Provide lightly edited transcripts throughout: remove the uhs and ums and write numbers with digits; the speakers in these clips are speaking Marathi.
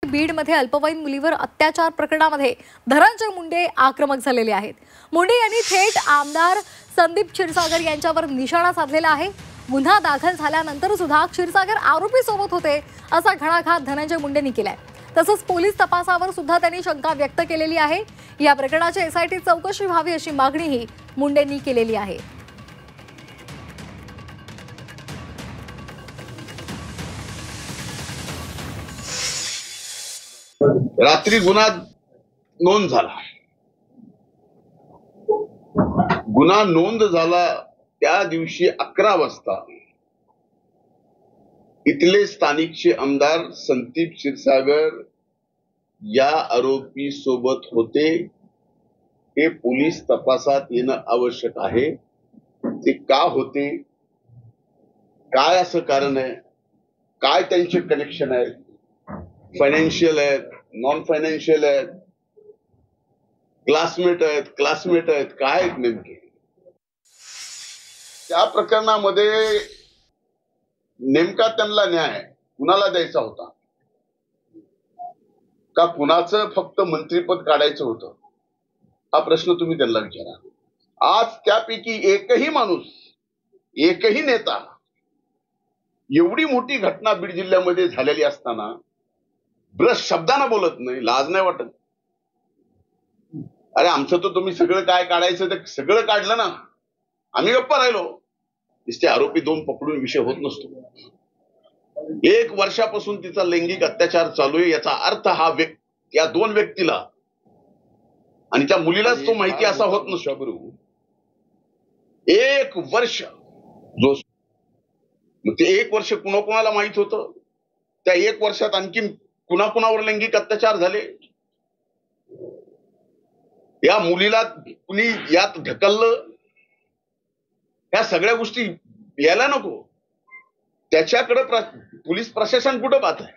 बीडमध्ये अल्पवयीन मुलीवर अत्याचार प्रकरणामध्ये धनंजय मुंडे आक्रमक झालेले आहेत। मुंडे यांनी थेट आमदार संदीप क्षीरसागर यांच्यावर निशाणा साधलेला आहे। गुन्हा दाखल झाल्यानंतर सुद्धा क्षीरसागर आरोपी सोबत होते असा घणाघात धनंजय मुंडेंनी केलाय। तसंच पोलीस तपासावर सुद्धा त्यांनी शंका व्यक्त केलेली आहे। या प्रकरणाची एसआयटी चौकशी व्हावी अशी मागणीही मुंडेंनी केलेली आहे। रात्री गुन्हा नोंद झाला। गुन्हा नोंद झाला त्या दिवशी 11 वाजता इथले स्थानिकचे आमदार संदीप क्षीरसागर या आरोपी सोबत होते। हे पोलीस तपासात येणं आवश्यक आहे। ते का होते, काय असं कारण आहे, काय त्यांचे कनेक्शन आहे, फायनान्शियल आहेत, नॉन फायनान्शियल आहेत, क्लासमेट आहेत, काय आहेत नेमके। त्या प्रकरणामध्ये नेमका त्यांना न्याय कुणाला द्यायचा होता का कुणाचं फक्त मंत्रीपद काढायचं होतं, हा प्रश्न तुम्ही त्यांना विचारा। आज त्यापैकी एकही माणूस, एकही नेता एवढी मोठी घटना बीड जिल्ह्यामध्ये झालेली असताना ब्रश शब्दानं बोलत नाही, लाज नाही वाटत। अरे आमचं तर तुम्ही सगळं काय काढायचं ते सगळं काढलं ना, आम्ही गप्पा राहिलो। नुसते आरोपी 2 पकडून विषय होत नसतो। 1 वर्षापासून तिचा लैंगिक अत्याचार चालू आहे, याचा अर्थ हा या 2 व्यक्तीला आणि त्या मुलीलाच तो माहिती असा होत नसतो। 1 वर्ष जो ते 1 वर्ष कुणाला माहित होतं, त्या 1 वर्षात आणखी कुणावर लैंगिक अत्याचार झाले, या मुलीला कुणी यात ढकललं, ह्या सगळ्या गोष्टी यायला नको। त्याच्याकडे पोलीस प्रशासन कुठं पाहत आहे।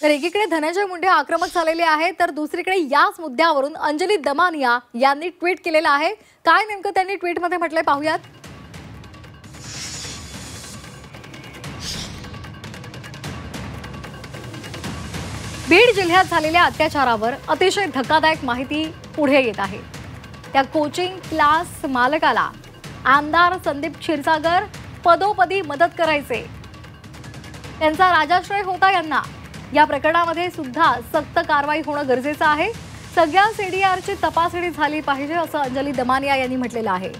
तर एकीकडे धनंजय मुंडे आक्रमक झालेले आहे, तर दुसरीकडे याच मुद्द्यावरून अंजली दमानिया यांनी ट्विट केलेलं आहे। काय नेमकं त्यांनी ट्विटमध्ये म्हटलंय पाहूयात। बीड जिल्ह्यात झालेल्या अत्याचारावर अतिशय धक्कादायक माहिती पुढे येत आहे। त्या कोचिंग क्लास मालकाला आमदार संदीप क्षीरसागर पदोपदी मदत करायचे, त्यांचा राजाश्रय होता यांना। या प्रकरणामध्ये सुद्धा सक्त कारवाई होणं गरजेचं आहे। सगळ्या सीडीआरची तपासणी झाली पाहिजे असं अंजली दमानिया यांनी म्हटलेलं आहे।